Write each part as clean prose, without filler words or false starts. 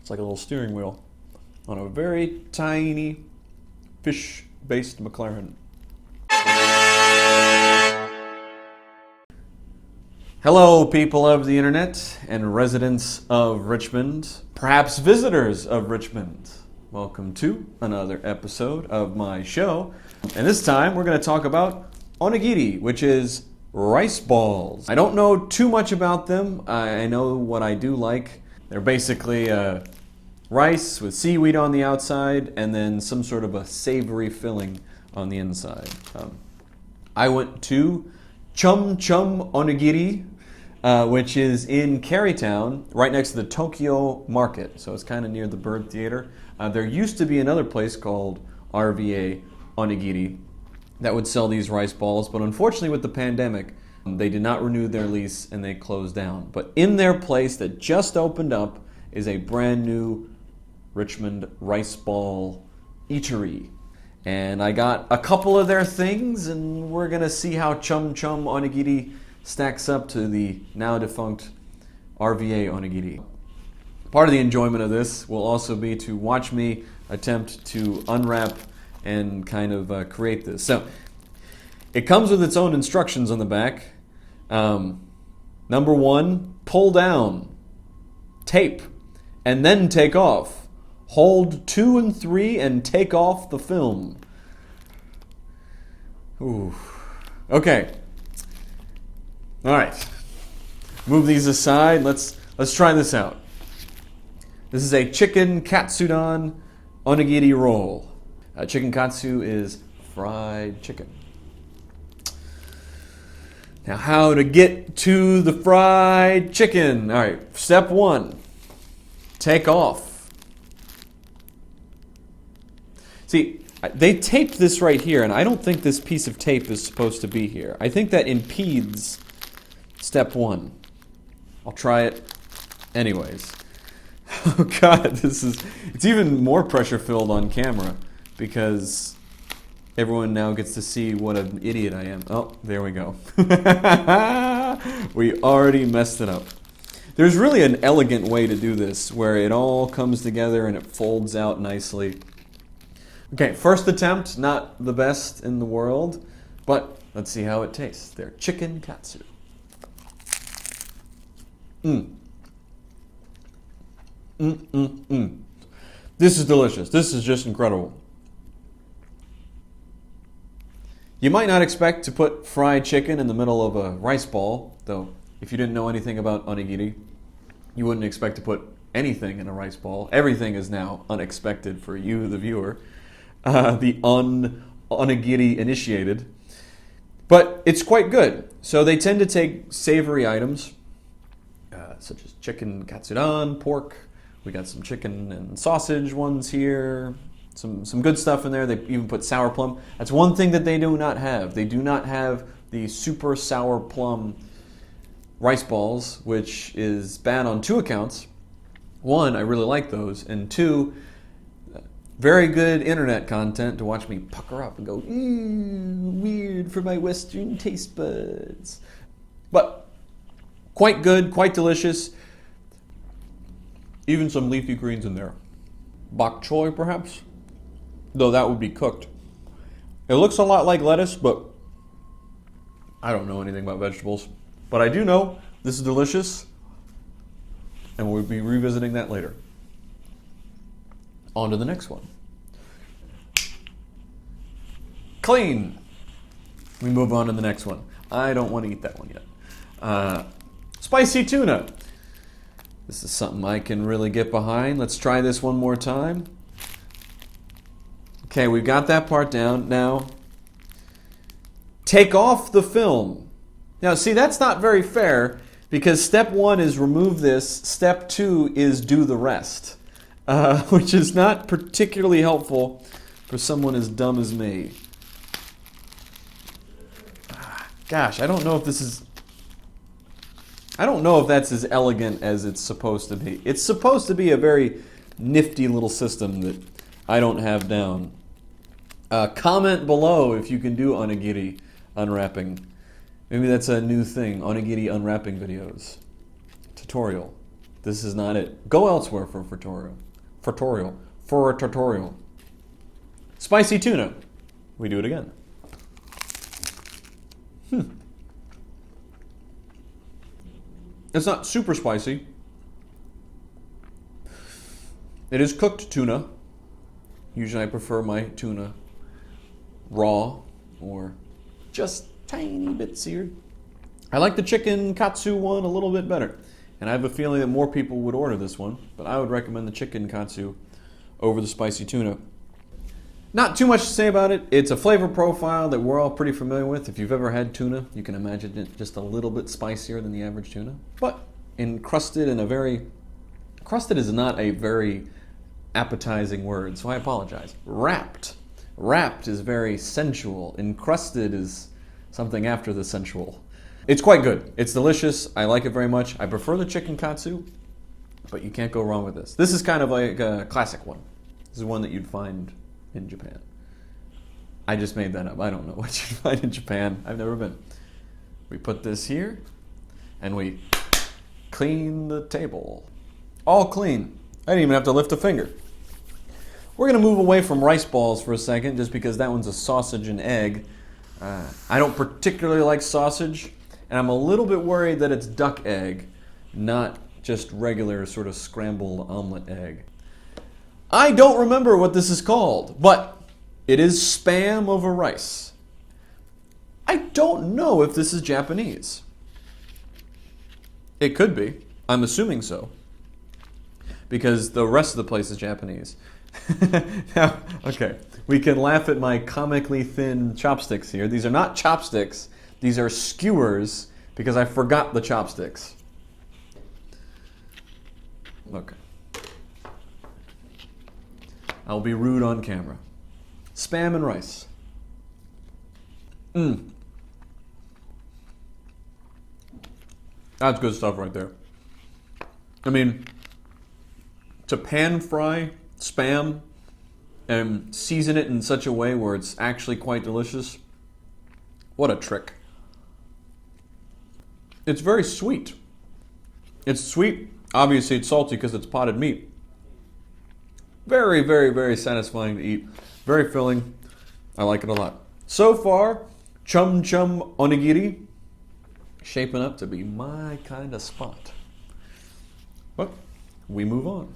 It's like a little steering wheel on a very tiny fish-based McLaren. Hello, people of the internet and residents of Richmond, perhaps visitors of Richmond. Welcome to another episode of my show. And this time we're going to talk about onigiri, which is rice balls. I don't know too much about them. I know what I do like. They're basically rice with seaweed on the outside and then some sort of a savory filling on the inside. I went to Chum Chum Onigiri, which is in Carytown, right next to the Tokyo Market. So it's kind of near the Bird Theater. There used to be another place called RVA Onigiri that would sell these rice balls, but unfortunately with the pandemic, they did not renew their lease and they closed down. But in their place that just opened up is a brand new Richmond rice ball eatery. And I got a couple of their things, and we're gonna see how Chum Chum Onigiri stacks up to the now defunct RVA Onigiri. Part of the enjoyment of this will also be to watch me attempt to unwrap and kind of create this. So it comes with its own instructions on the back. Number one, pull down, tape, and then take off. Hold 2 and 3 and take off the film. Ooh. Okay. All right. Move these aside. Let's try this out. This is a chicken katsudon onigiri roll. Chicken katsu is fried chicken. Now, how to get to the fried chicken? All right. Step 1. Take off. See, they taped this right here, and I don't think this piece of tape is supposed to be here. I think that impedes step 1. I'll try it anyways. Oh God, it's even more pressure filled on camera because everyone now gets to see what an idiot I am. Oh, there we go. We already messed it up. There's really an elegant way to do this where it all comes together and it folds out nicely. Okay, first attempt, not the best in the world, but let's see how it tastes. They're chicken katsu. This is delicious. This is just incredible. You might not expect to put fried chicken in the middle of a rice ball, though if you didn't know anything about onigiri, you wouldn't expect to put anything in a rice ball. Everything is now unexpected for you, the viewer. The onigiri initiated. But it's quite good. So they tend to take savory items, such as chicken katsudon, pork. We got some chicken and sausage ones here. Some good stuff in there. They even put sour plum. That's one thing that they do not have. They do not have the super sour plum rice balls, which is bad on 2 accounts. 1, I really like those. And 2, very good internet content to watch me pucker up and go, weird for my Western taste buds. But quite good, quite delicious. Even some leafy greens in there. Bok choy, perhaps? Though that would be cooked. It looks a lot like lettuce, but I don't know anything about vegetables. But I do know this is delicious, and we'll be revisiting that later. On to the next one. Clean. We move on to the next one. I don't want to eat that one yet. Spicy tuna. This is something I can really get behind. Let's try this one more time. Okay, we've got that part down. Now, take off the film. Now, see, that's not very fair because step 1 is remove this. Step 2 is do the rest. Which is not particularly helpful for someone as dumb as me. Gosh, I don't know if that's as elegant as it's supposed to be. It's supposed to be a very nifty little system that I don't have down. Comment below if you can do onigiri unwrapping. Maybe that's a new thing, onigiri unwrapping videos. Tutorial. This is not it. Go elsewhere for a tutorial. For a tutorial. Spicy tuna. We do it again. It's not super spicy. It is cooked tuna. Usually I prefer my tuna raw or just tiny bit seared. I like the chicken katsu one a little bit better. And I have a feeling that more people would order this one, but I would recommend the chicken katsu over the spicy tuna. Not too much to say about it. It's a flavor profile that we're all pretty familiar with. If you've ever had tuna, you can imagine it just a little bit spicier than the average tuna. But encrusted in a very... Crusted is not a very appetizing word, so I apologize. Wrapped. Wrapped is very sensual. Encrusted is something after the sensual. It's quite good. It's delicious. I like it very much. I prefer the chicken katsu, but you can't go wrong with this. This is kind of like a classic one. This is one that you'd find in Japan. I just made that up. I don't know what you'd find in Japan. I've never been. We put this here, and we clean the table. All clean. I didn't even have to lift a finger. We're going to move away from rice balls for a second, just because that one's a sausage and egg. I don't particularly like sausage, and I'm a little bit worried that it's duck egg, not just regular sort of scrambled omelet egg. I don't remember what this is called, but it is Spam over rice. I don't know if this is Japanese. It could be. I'm assuming so, because the rest of the place is Japanese. Now, okay, we can laugh at my comically thin chopsticks here. These are not chopsticks. These are skewers, because I forgot the chopsticks. Okay. I'll be rude on camera. Spam and rice. That's good stuff right there. I mean, to pan fry Spam and season it in such a way where it's actually quite delicious, what a trick. It's very sweet. It's sweet. Obviously, it's salty because it's potted meat. Very, very, very satisfying to eat. Very filling. I like it a lot. So far, Chum Chum Onigiri shaping up to be my kind of spot. But we move on.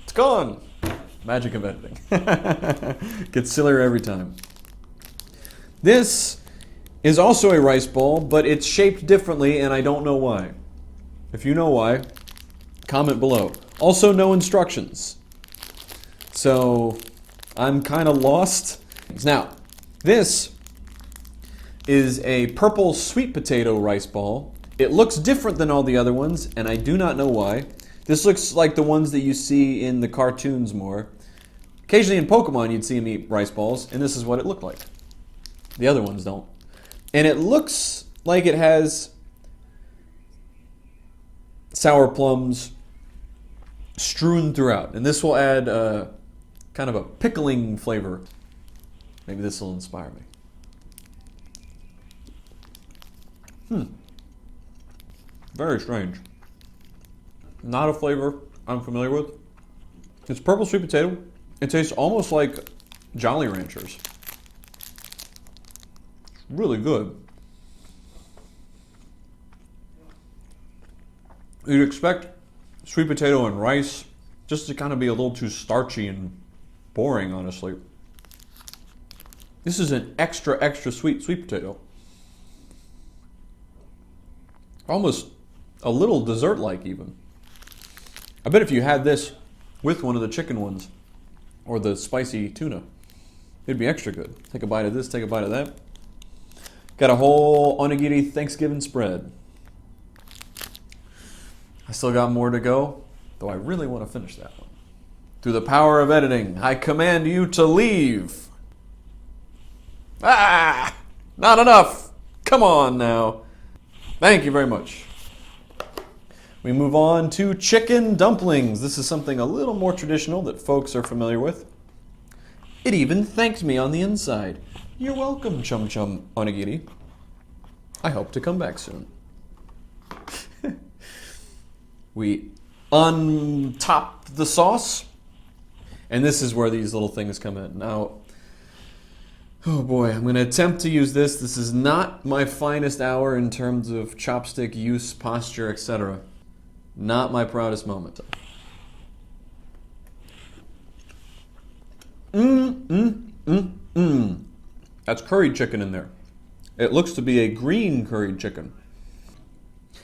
It's gone. Magic of editing. Gets sillier every time. This is also a rice ball, but it's shaped differently, and I don't know why. If you know why, comment below. Also, no instructions. So, I'm kind of lost. Now, this is a purple sweet potato rice ball. It looks different than all the other ones, and I do not know why. This looks like the ones that you see in the cartoons more. Occasionally in Pokemon, you'd see them eat rice balls, and this is what it looked like. The other ones don't. And it looks like it has sour plums strewn throughout. And this will add kind of a pickling flavor. Maybe this will inspire me. Very strange. Not a flavor I'm familiar with. It's purple sweet potato. It tastes almost like Jolly Ranchers. Really good. You'd expect sweet potato and rice just to kind of be a little too starchy and boring, honestly. This is an extra, extra sweet potato. Almost a little dessert-like even. I bet if you had this with one of the chicken ones or the spicy tuna, it'd be extra good. Take a bite of this, take a bite of that. Got a whole onigiri Thanksgiving spread. I still got more to go, though I really want to finish that one. Through the power of editing, I command you to leave. Ah! Not enough! Come on now. Thank you very much. We move on to chicken dumplings. This is something a little more traditional that folks are familiar with. It even thanked me on the inside. You're welcome, Chum Chum Onigiri. I hope to come back soon. We untop the sauce, and this is where these little things come in. Now, oh boy, I'm going to attempt to use this. This is not my finest hour in terms of chopstick use, posture, etc. Not my proudest moment. That's curried chicken in there. It looks to be a green curried chicken.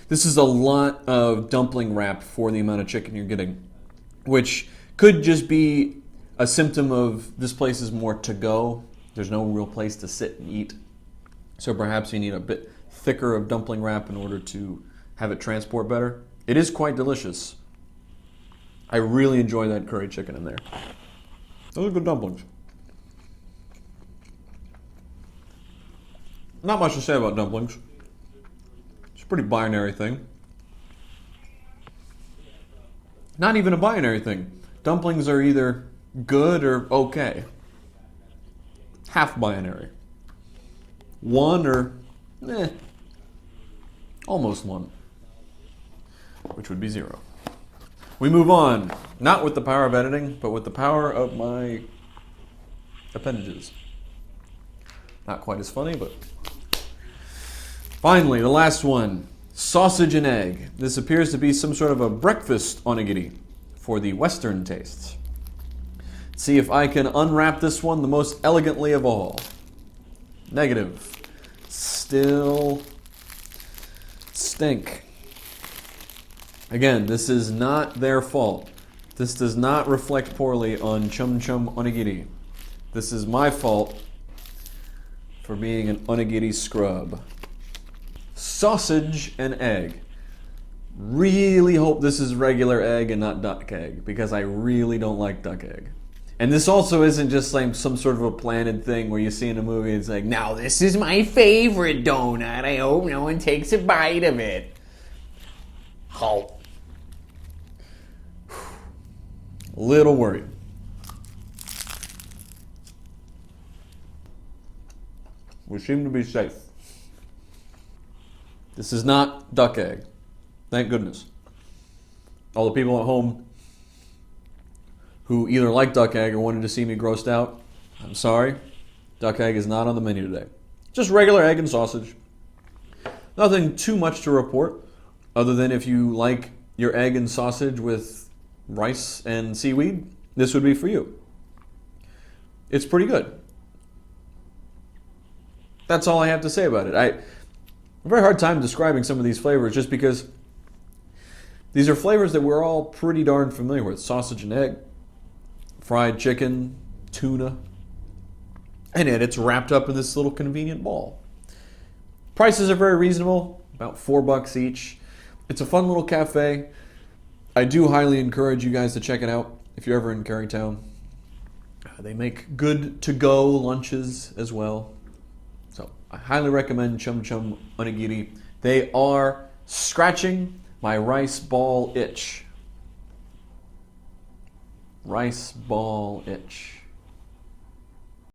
This is a lot of dumpling wrap for the amount of chicken you're getting, which could just be a symptom of this place is more to go. There's no real place to sit and eat. So perhaps you need a bit thicker of dumpling wrap in order to have it transport better. It is quite delicious. I really enjoy that curried chicken in there. Those are good dumplings. Not much to say about dumplings. It's a pretty binary thing. Not even a binary thing. Dumplings are either good or okay. Half binary. One or almost one. Which would be zero. We move on, not with the power of editing, but with the power of my appendages. Not quite as funny, but... Finally, the last one, sausage and egg. This appears to be some sort of a breakfast onigiri for the Western tastes. See if I can unwrap this one the most elegantly of all. Negative. Still stink. Again, this is not their fault. This does not reflect poorly on Chum Chum Onigiri. This is my fault for being an onigiri scrub. Sausage and egg. Really hope this is regular egg and not duck egg, because I really don't like duck egg. And this also isn't just like some sort of a planted thing where you see in a movie, it's like, now this is my favorite donut. I hope no one takes a bite of it. Halt. Little worried. We seem to be safe. This is not duck egg. Thank goodness. All the people at home who either like duck egg or wanted to see me grossed out, I'm sorry. Duck egg is not on the menu today. Just regular egg and sausage. Nothing too much to report, other than if you like your egg and sausage with rice and seaweed, this would be for you. It's pretty good. That's all I have to say about it. I have a very hard time describing some of these flavors just because these are flavors that we're all pretty darn familiar with. Sausage and egg, fried chicken, tuna, and it's wrapped up in this little convenient ball. Prices are very reasonable, about $4 each. It's a fun little cafe. I do highly encourage you guys to check it out if you're ever in Carytown. They make good to-go lunches as well. So I highly recommend Chum Chum Onigiri. They are scratching my rice ball itch. Rice ball itch.